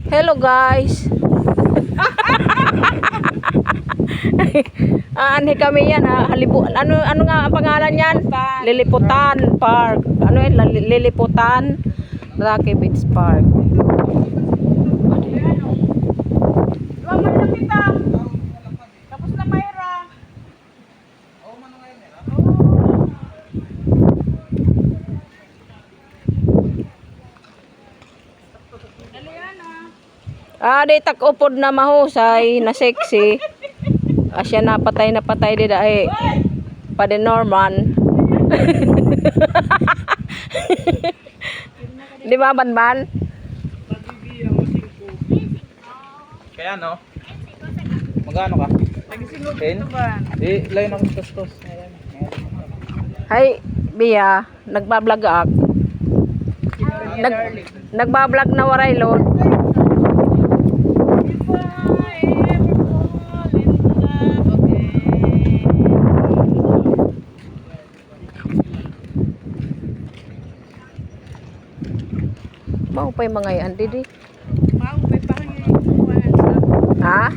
Hello guys. Ani kami yan ha. Ano nga ang pangalan yan? Liliputan Park. Ano yan? Liliputan Rocky Beach Park. Tapos na Mayra. Di tak-upod na mahusay, na sexy. Asya na patay di dahil. Pa de Norman. Di ba Banban? Kaya no? Magano ka? 10? Di, layo na kong tostos. Hay, Bia, nagbablog ak. Nagbablog na waray load. Mau pa yung mga yan, Didi? Mau pa yung pangangyayin. Ha?